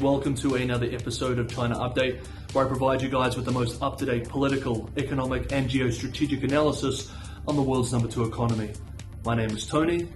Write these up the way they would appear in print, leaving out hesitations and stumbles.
Welcome to another episode of China Update, where I provide you guys with the most up-to-date political, economic and geostrategic analysis on the world's number 2 economy. My name is Tony.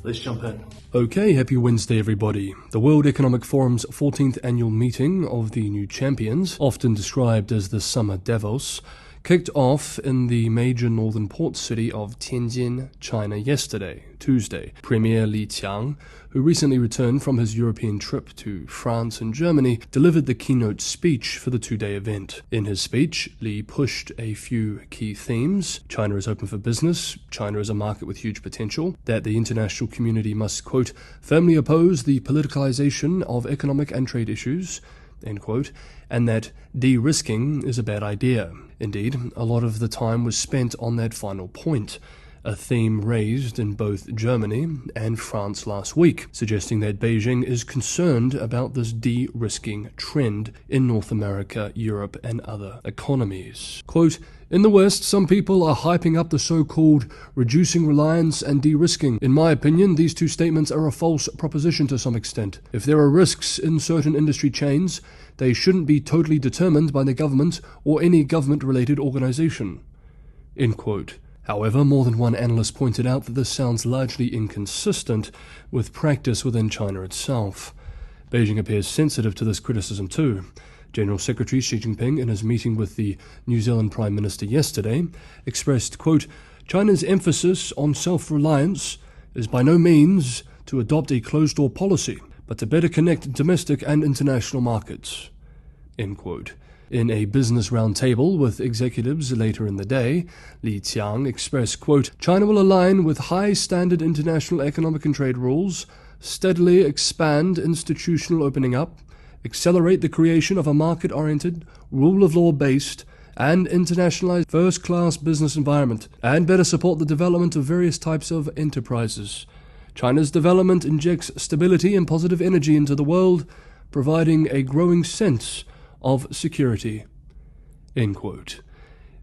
Let's jump in. Okay, happy Wednesday everybody. The World Economic Forum's 14th annual meeting of the new champions, often described as the Summer Davos, kicked off in the major northern port city of Tianjin, China yesterday, Tuesday. Premier Li Qiang, who recently returned from his European trip to France and Germany, delivered the keynote speech for the two-day event. In his speech, Li pushed a few key themes. China is open for business, China is a market with huge potential, that the international community must, quote, firmly oppose the politicalization of economic and trade issues, end quote, and that de-risking is a bad idea. Indeed, a lot of the time was spent on that final point, a theme raised in both Germany and France last week, suggesting that Beijing is concerned about this de-risking trend in North America, Europe, and other economies. Quote, in the West, some people are hyping up the so-called reducing reliance and de-risking. In my opinion, these two statements are a false proposition to some extent. If there are risks in certain industry chains, they shouldn't be totally determined by the government or any government-related organization. End quote. However, more than one analyst pointed out that this sounds largely inconsistent with practice within China itself. Beijing appears sensitive to this criticism too. General Secretary Xi Jinping, in his meeting with the New Zealand Prime Minister yesterday, expressed, quote, China's emphasis on self-reliance is by no means to adopt a closed-door policy, but to better connect domestic and international markets, end quote. In a business roundtable with executives later in the day, Li Qiang expressed, quote, China will align with high-standard international economic and trade rules, steadily expand institutional opening up, accelerate the creation of a market-oriented, rule-of-law-based, and internationalized first-class business environment, and better support the development of various types of enterprises. China's development injects stability and positive energy into the world, providing a growing sense of security, end quote.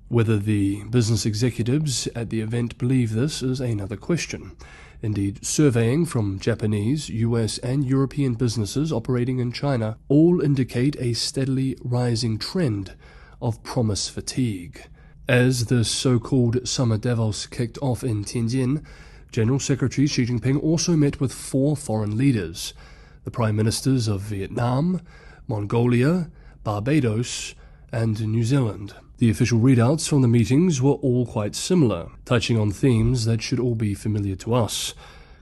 Whether the business executives at the event believe this is another question. Indeed, surveying from Japanese, US, and European businesses operating in China all indicate a steadily rising trend of promise fatigue. As the so-called Summer Davos kicked off in Tianjin, General Secretary Xi Jinping also met with 4 foreign leaders, the Prime Ministers of Vietnam, Mongolia, Barbados, and New Zealand. The official readouts from the meetings were all quite similar, touching on themes that should all be familiar to us.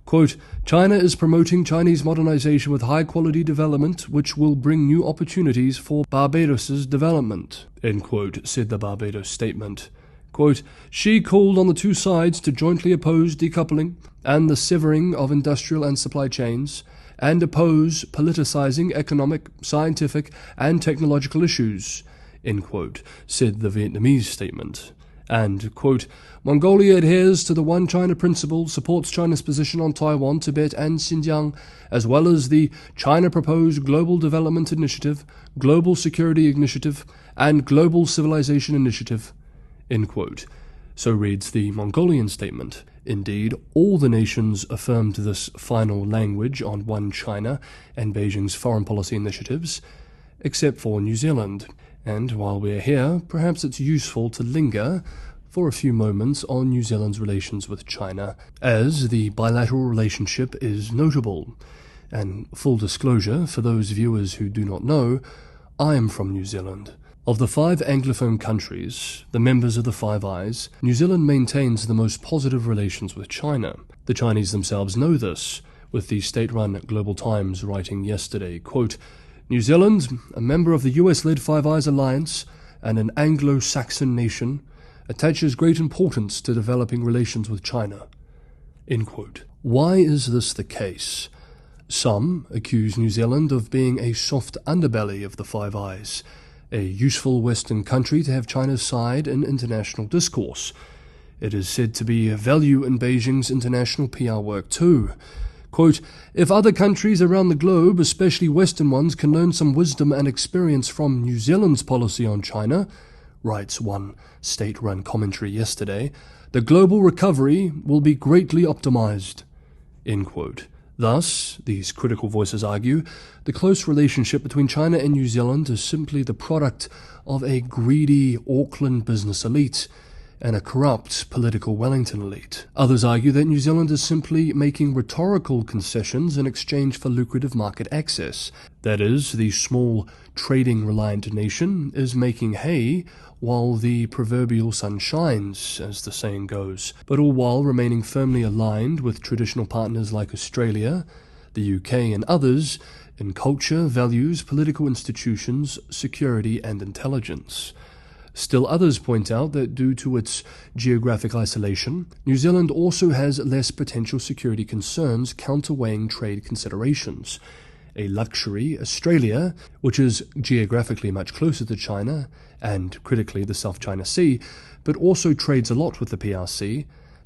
Quote, China is promoting Chinese modernization with high-quality development, which will bring new opportunities for Barbados's development, end quote, said the Barbados statement. Quote, Xi called on the two sides to jointly oppose decoupling and the severing of industrial and supply chains, and oppose politicizing economic, scientific, and technological issues, end quote, said the Vietnamese statement. And, quote, Mongolia adheres to the One China principle, supports China's position on Taiwan, Tibet, and Xinjiang, as well as the China Proposed Global Development Initiative, Global Security Initiative, and Global Civilization Initiative, end quote. So reads the Mongolian statement. Indeed, all the nations affirmed this final language on One China and Beijing's foreign policy initiatives, except for New Zealand. And while we're here, perhaps it's useful to linger for a few moments on New Zealand's relations with China, as the bilateral relationship is notable. And full disclosure, for those viewers who do not know, I am from New Zealand. Of the 5 Anglophone countries, the members of the Five Eyes, New Zealand maintains the most positive relations with China. The Chinese themselves know this, with the state-run Global Times writing yesterday, quote, New Zealand, a member of the US-led Five Eyes Alliance and an Anglo-Saxon nation, attaches great importance to developing relations with China, end quote. Why is this the case? Some accuse New Zealand of being a soft underbelly of the Five Eyes, a useful Western country to have China's side in international discourse. It is said to be a value in Beijing's international PR work too. Quote, if other countries around the globe, especially Western ones, can learn some wisdom and experience from New Zealand's policy on China, writes one state-run commentary yesterday, the global recovery will be greatly optimized, end quote. Thus, these critical voices argue, the close relationship between China and New Zealand is simply the product of a greedy Auckland business elite and a corrupt political Wellington elite. Others argue that New Zealand is simply making rhetorical concessions in exchange for lucrative market access. That is, the small trading-reliant nation is making hay while the proverbial sun shines, as the saying goes, but all while remaining firmly aligned with traditional partners like Australia, the UK and others in culture, values, political institutions, security and intelligence. Still others point out that due to its geographic isolation, New Zealand also has less potential security concerns counterweighing trade considerations. A luxury Australia, which is geographically much closer to China, and critically the South China Sea, but also trades a lot with the PRC,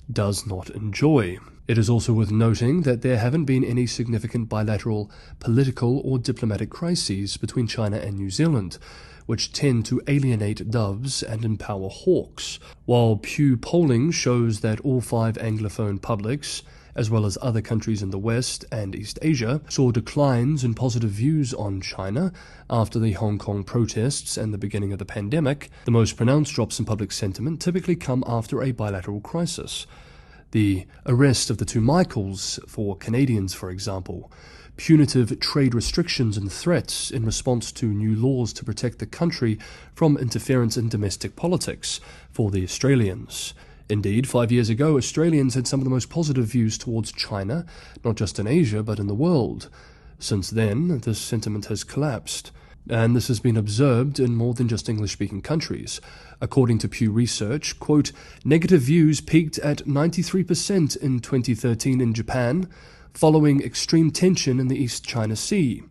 does not enjoy. It is also worth noting that there haven't been any significant bilateral political or diplomatic crises between China and New Zealand, which tend to alienate doves and empower hawks, while Pew polling shows that all 5 Anglophone publics, as well as other countries in the West and East Asia, saw declines in positive views on China after the Hong Kong protests and the beginning of the pandemic. The most pronounced drops in public sentiment typically come after a bilateral crisis. The arrest of the 2 Michaels for Canadians, for example, punitive trade restrictions and threats in response to new laws to protect the country from interference in domestic politics for the Australians. Indeed, 5 years ago, Australians had some of the most positive views towards China, not just in Asia, but in the world. Since then, this sentiment has collapsed, and this has been observed in more than just English-speaking countries. According to Pew Research, quote, negative views peaked at 93% in 2013 in Japan, following extreme tension in the East China Sea,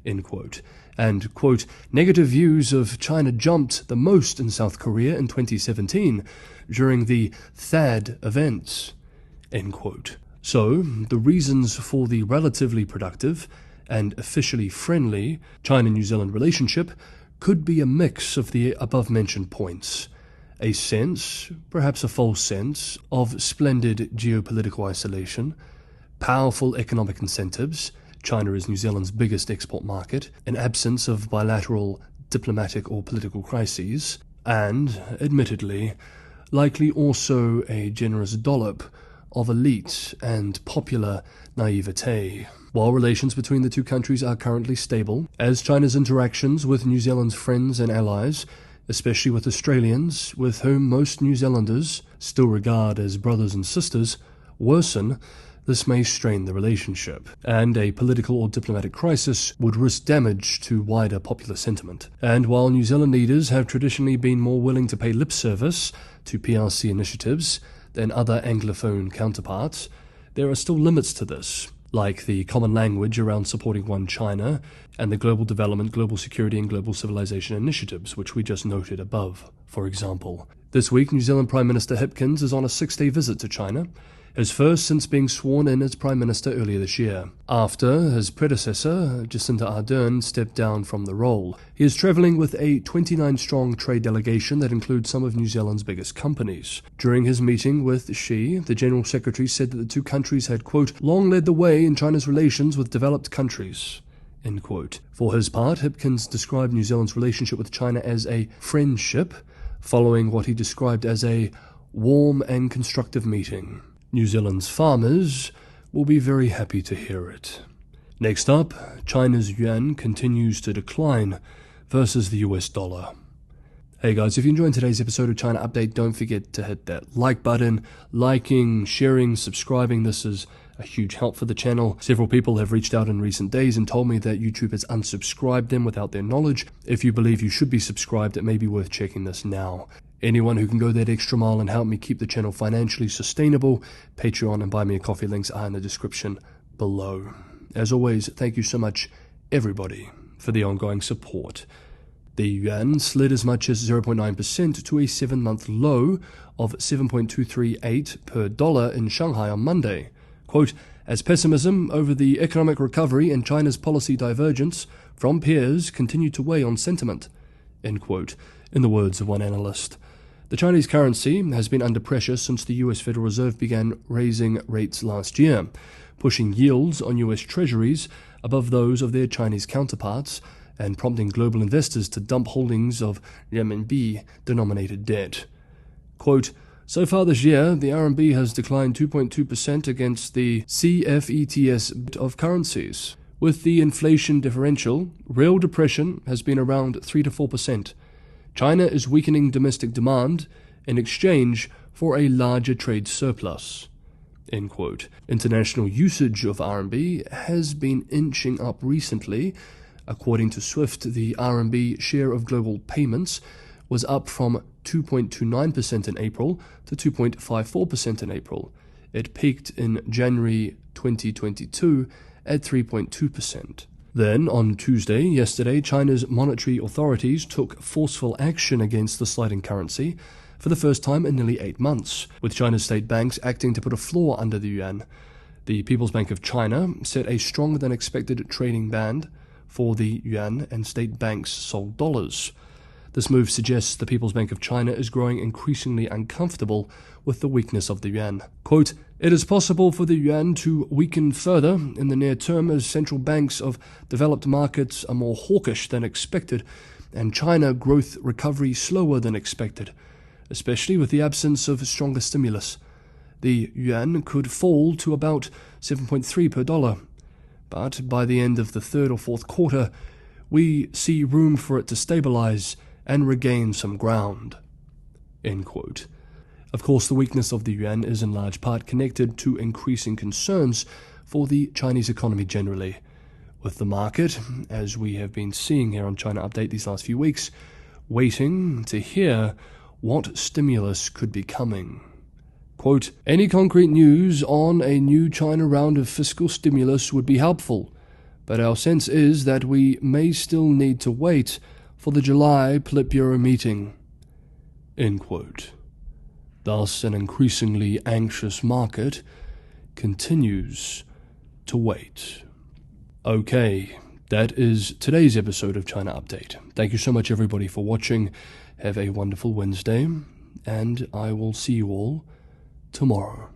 end quote. And, quote, negative views of China jumped the most in South Korea in 2017 during the THAAD events, end quote. So, the reasons for the relatively productive and officially friendly China-New Zealand relationship could be a mix of the above-mentioned points. A sense, perhaps a false sense, of splendid geopolitical isolation, powerful economic incentives, China is New Zealand's biggest export market, an absence of bilateral diplomatic or political crises, and, admittedly, likely also a generous dollop of elite and popular naivete. While relations between the two countries are currently stable, as China's interactions with New Zealand's friends and allies, especially with Australians, with whom most New Zealanders still regard as brothers and sisters, worsen, this may strain the relationship, and a political or diplomatic crisis would risk damage to wider popular sentiment. And while New Zealand leaders have traditionally been more willing to pay lip service to PRC initiatives than other Anglophone counterparts, there are still limits to this, like the common language around supporting One China and the global development, global security and global civilization initiatives, which we just noted above, for example. This week, New Zealand Prime Minister Hipkins is on a 6-day visit to China, his first since being sworn in as Prime Minister earlier this year, after his predecessor, Jacinda Ardern, stepped down from the role. He is travelling with a 29-strong trade delegation that includes some of New Zealand's biggest companies. During his meeting with Xi, the General Secretary said that the two countries had, quote, long led the way in China's relations with developed countries, end quote. For his part, Hipkins described New Zealand's relationship with China as a friendship, following what he described as a warm and constructive meeting. New Zealand's farmers will be very happy to hear it. Next up, China's yuan continues to decline versus the US dollar. Hey guys, if you enjoyed today's episode of China Update, don't forget to hit that like button. Liking, sharing, subscribing, this is a huge help for the channel. Several people have reached out in recent days and told me that YouTube has unsubscribed them without their knowledge. If you believe you should be subscribed, it may be worth checking this now. Anyone who can go that extra mile and help me keep the channel financially sustainable, Patreon and Buy Me a Coffee links are in the description below. As always, thank you so much, everybody, for the ongoing support. The yuan slid as much as 0.9% to a 7-month low of 7.238 per dollar in Shanghai on Monday. Quote, as pessimism over the economic recovery and China's policy divergence from peers continued to weigh on sentiment, end quote, in the words of one analyst. The Chinese currency has been under pressure since the US Federal Reserve began raising rates last year, pushing yields on US treasuries above those of their Chinese counterparts and prompting global investors to dump holdings of renminbi-denominated debt. Quote, "So far this year, the RMB has declined 2.2% against the CFETS of currencies. With the inflation differential, real depression has been around 3 to 4%. China is weakening domestic demand in exchange for a larger trade surplus." End quote. International usage of RMB has been inching up recently. According to SWIFT, the RMB share of global payments was up from 2.29% in April to 2.54% in April. It peaked in January 2022 at 3.2%. Then, on Tuesday, yesterday, China's monetary authorities took forceful action against the sliding currency for the first time in nearly 8 months, with China's state banks acting to put a floor under the yuan. The People's Bank of China set a stronger-than-expected trading band for the yuan, and state banks sold dollars. This move suggests the People's Bank of China is growing increasingly uncomfortable with the weakness of the yuan. Quote, "It is possible for the yuan to weaken further in the near term as central banks of developed markets are more hawkish than expected and China growth recovery slower than expected, especially with the absence of stronger stimulus. The yuan could fall to about 7.3 per dollar. But by the end of the third or fourth quarter, we see room for it to stabilize and regain some ground." End quote. Of course, the weakness of the yuan is in large part connected to increasing concerns for the Chinese economy generally, with the market, as we have been seeing here on China Update these last few weeks, waiting to hear what stimulus could be coming. Quote, "Any concrete news on a new China round of fiscal stimulus would be helpful, but our sense is that we may still need to wait for the July Politburo meeting." End quote. Thus, an increasingly anxious market continues to wait. Okay, that is today's episode of China Update. Thank you so much, everybody, for watching. Have a wonderful Wednesday, and I will see you all tomorrow.